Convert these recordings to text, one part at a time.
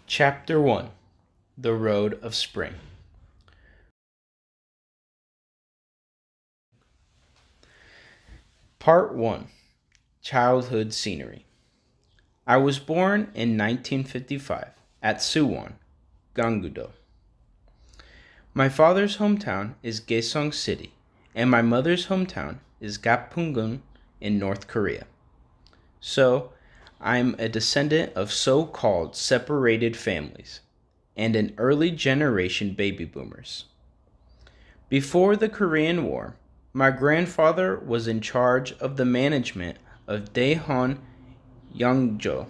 Chapter 1. The Road of Spring. Part 1. Childhood Scenery. I was born in 1955 at Suwon, Ganggudo. My father's hometown is Gaesong City, and my mother's hometown is Gappungun in North Korea. So, I'm a descendant of so-called separated families and an early generation baby boomers. Before the Korean War, my grandfather was in charge of the management of Daehan Yangjo,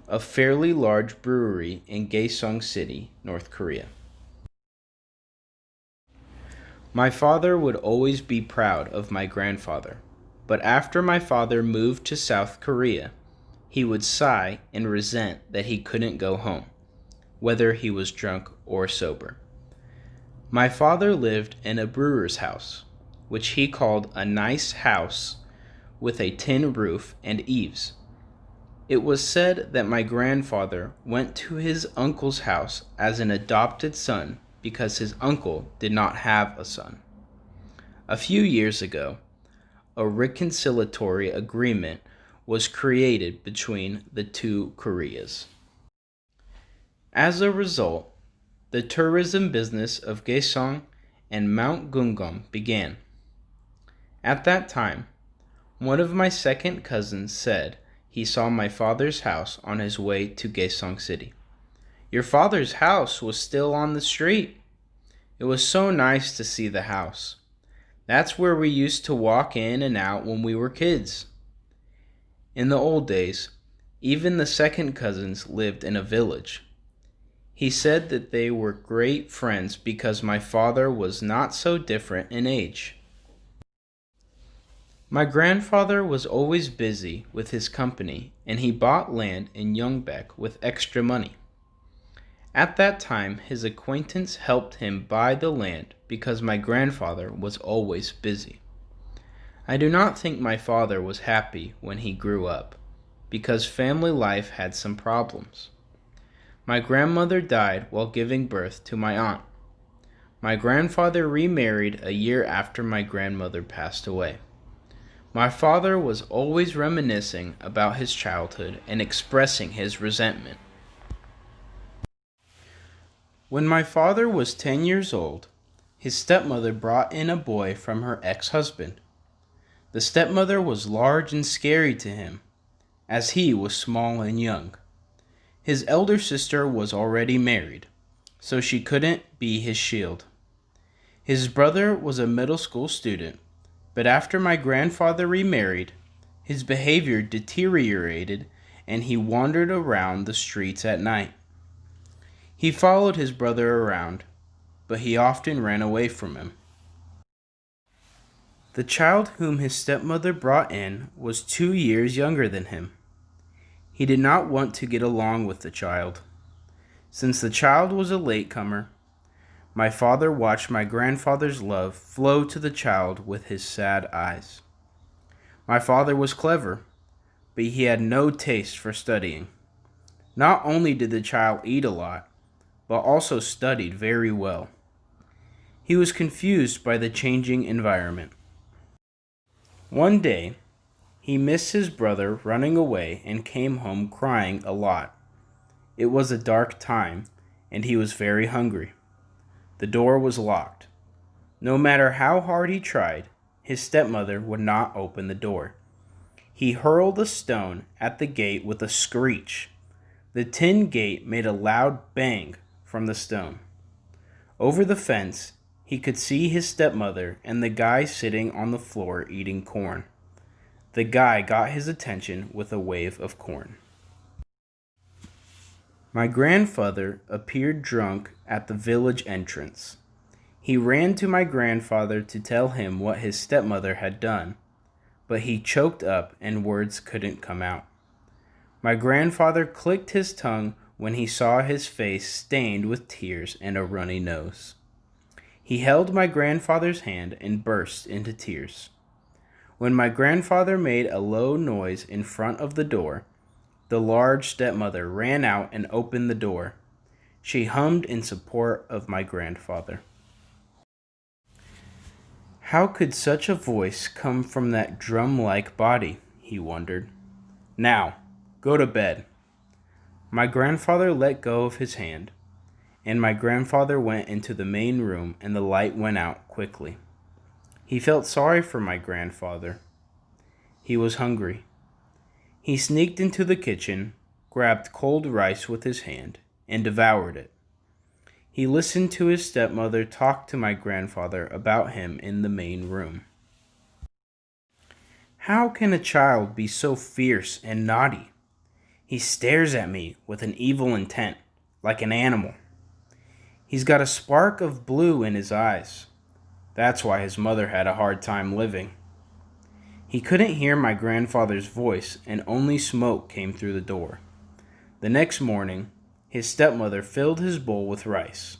a fairly large brewery in Gaesong City, North Korea. My father would always be proud of my grandfather, but after my father moved to South Korea, he would sigh and resent that he couldn't go home, whether he was drunk or sober. My father lived in a brewer's house, which he called a nice house with a tin roof and eaves. It was said that my grandfather went to his uncle's house as an adopted son because his uncle did not have a son. A few years ago, a reconciliatory agreement was created between the two Koreas. As a result, the tourism business of Gaesong and Mount Gungam began. At that time, one of my second cousins said he saw my father's house on his way to Gaesong City. "Your father's house was still on the street. It was so nice to see the house. That's where we used to walk in and out when we were kids." In the old days, even the second cousins lived in a village. He said that they were great friends because my father was not so different in age. My grandfather was always busy with his company, and he bought land in Yongbek with extra money. At that time, his acquaintance helped him buy the land because my grandfather was always busy. I do not think my father was happy when he grew up, because family life had some problems. My grandmother died while giving birth to my aunt. My grandfather remarried a year after my grandmother passed away. My father was always reminiscing about his childhood and expressing his resentment. When my father was 10 years old, his stepmother brought in a boy from her ex-husband. The stepmother was large and scary to him, as he was small and young. His elder sister was already married, so she couldn't be his shield. His brother was a middle school student, but after my grandfather remarried, his behavior deteriorated and he wandered around the streets at night. He followed his brother around, but he often ran away from him. The child whom his stepmother brought in was 2 years younger than him. He did not want to get along with the child. Since the child was a latecomer, my father watched my grandfather's love flow to the child with his sad eyes. My father was clever, but he had no taste for studying. Not only did the child eat a lot, but also studied very well. He was confused by the changing environment. One day, he missed his brother running away and came home crying a lot. It was a dark time, and he was very hungry. The door was locked. No matter how hard he tried, his stepmother would not open the door. He hurled a stone at the gate with a screech. The tin gate made a loud bang from the stone. Over the fence, he could see his stepmother and the guy sitting on the floor eating corn. The guy got his attention with a wave of corn. My grandfather appeared drunk at the village entrance. He ran to my grandfather to tell him what his stepmother had done, but he choked up and words couldn't come out. My grandfather clicked his tongue when he saw his face stained with tears and a runny nose. He held my grandfather's hand and burst into tears. When my grandfather made a low noise in front of the door, the large stepmother ran out and opened the door. She hummed in support of my grandfather. How could such a voice come from that drum-like body? He wondered. Now, go to bed. My grandfather let go of his hand, and my grandfather went into the main room and the light went out quickly. He felt sorry for my grandfather. He was hungry. He sneaked into the kitchen, grabbed cold rice with his hand, and devoured it. He listened to his stepmother talk to my grandfather about him in the main room. How can a child be so fierce and naughty? He stares at me with an evil intent, like an animal. He's got a spark of blue in his eyes. That's why his mother had a hard time living. He couldn't hear my grandfather's voice, and only smoke came through the door. The next morning, his stepmother filled his bowl with rice.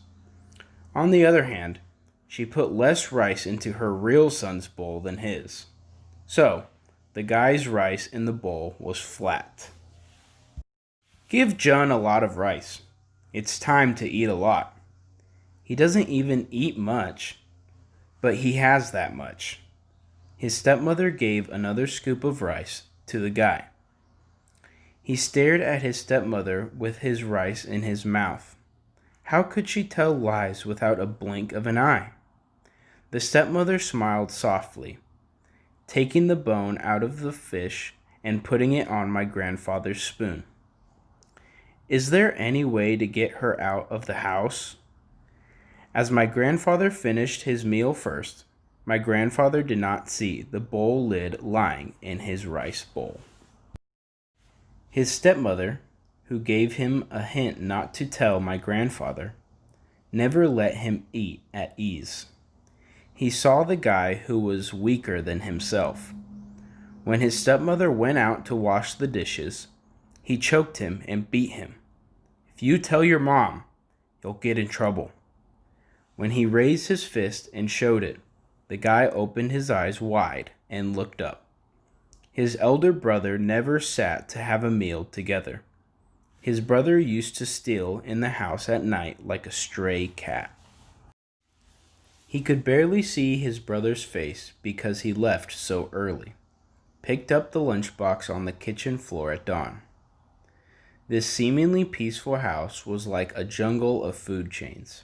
On the other hand, she put less rice into her real son's bowl than his. So, the guy's rice in the bowl was flat. Give John a lot of rice. It's time to eat a lot. He doesn't even eat much, but he has that much. His stepmother gave another scoop of rice to the guy. He stared at his stepmother with his rice in his mouth. How could she tell lies without a blink of an eye? The stepmother smiled softly, taking the bone out of the fish and putting it on my grandfather's spoon. Is there any way to get her out of the house? As my grandfather finished his meal first, my grandfather did not see the bowl lid lying in his rice bowl. His stepmother, who gave him a hint not to tell my grandfather, never let him eat at ease. He saw the guy who was weaker than himself. When his stepmother went out to wash the dishes, he choked him and beat him. If you tell your mom, you'll get in trouble. When he raised his fist and showed it, the guy opened his eyes wide and looked up. His elder brother never sat to have a meal together. His brother used to steal in the house at night like a stray cat. He could barely see his brother's face because he left so early, picked up the lunchbox on the kitchen floor at dawn. This seemingly peaceful house was like a jungle of food chains.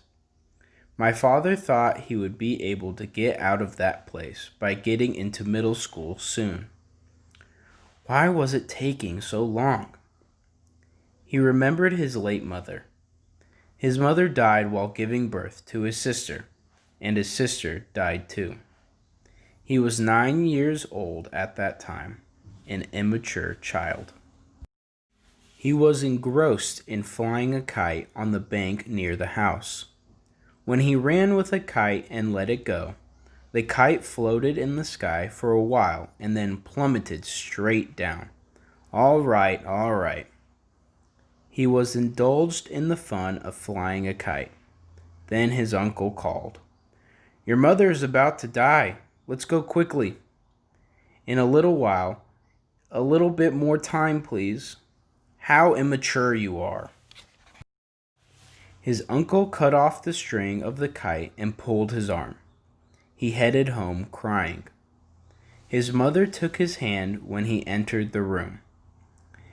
My father thought he would be able to get out of that place by getting into middle school soon. Why was it taking so long? He remembered his late mother. His mother died while giving birth to his sister, and his sister died too. He was 9 years old at that time, an immature child. He was engrossed in flying a kite on the bank near the house. When he ran with a kite and let it go, the kite floated in the sky for a while and then plummeted straight down. All right, all right. He was indulged in the fun of flying a kite. Then his uncle called. Your mother is about to die. Let's go quickly. In a little while. A little bit more time, please. How immature you are. His uncle cut off the string of the kite and pulled his arm. He headed home crying. His mother took his hand when he entered the room.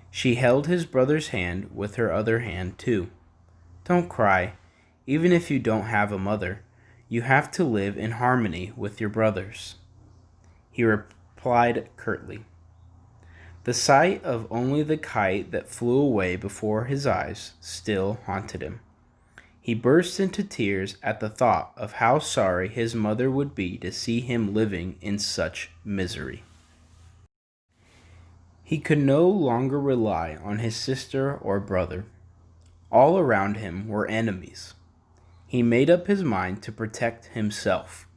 She held his brother's hand with her other hand too. Don't cry. Even if you don't have a mother, you have to live in harmony with your brothers. He replied curtly. The sight of only the kite that flew away before his eyes still haunted him. He burst into tears at the thought of how sorry his mother would be to see him living in such misery. He could no longer rely on his sister or brother. All around him were enemies. He made up his mind to protect himself.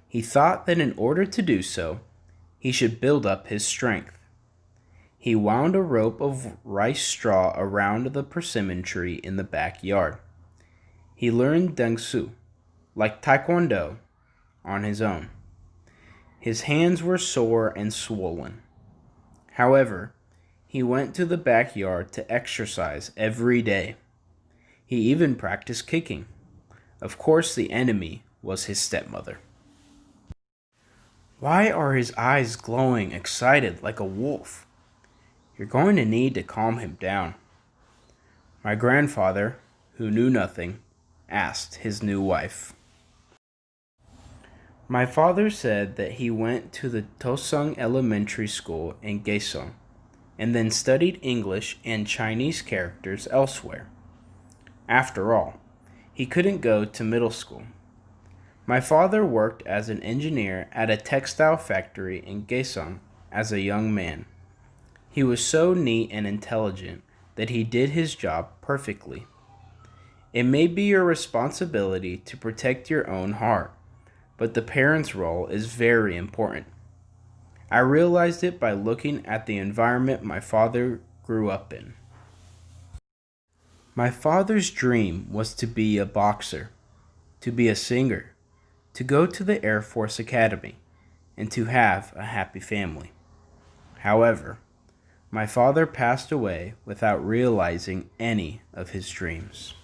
He thought that in order to do so, he should build up his strength. He wound a rope of rice straw around the persimmon tree in the backyard. He learned Dengsu, like Taekwondo, on his own. His hands were sore and swollen. However, he went to the backyard to exercise every day. He even practiced kicking. Of course, the enemy was his stepmother. Why are his eyes glowing excited like a wolf? You're going to need to calm him down. My grandfather, who knew nothing, asked his new wife. My father said that he went to the Tosung Elementary School in Gaesong and then studied English and Chinese characters elsewhere. After all, he couldn't go to middle school. My father worked as an engineer at a textile factory in Gaesong as a young man. He was so neat and intelligent that he did his job perfectly. It may be your responsibility to protect your own heart, but the parent's role is very important. I realized it by looking at the environment my father grew up in. My father's dream was to be a boxer, to be a singer, to go to the Air Force Academy, and to have a happy family. However, my father passed away without realizing any of his dreams.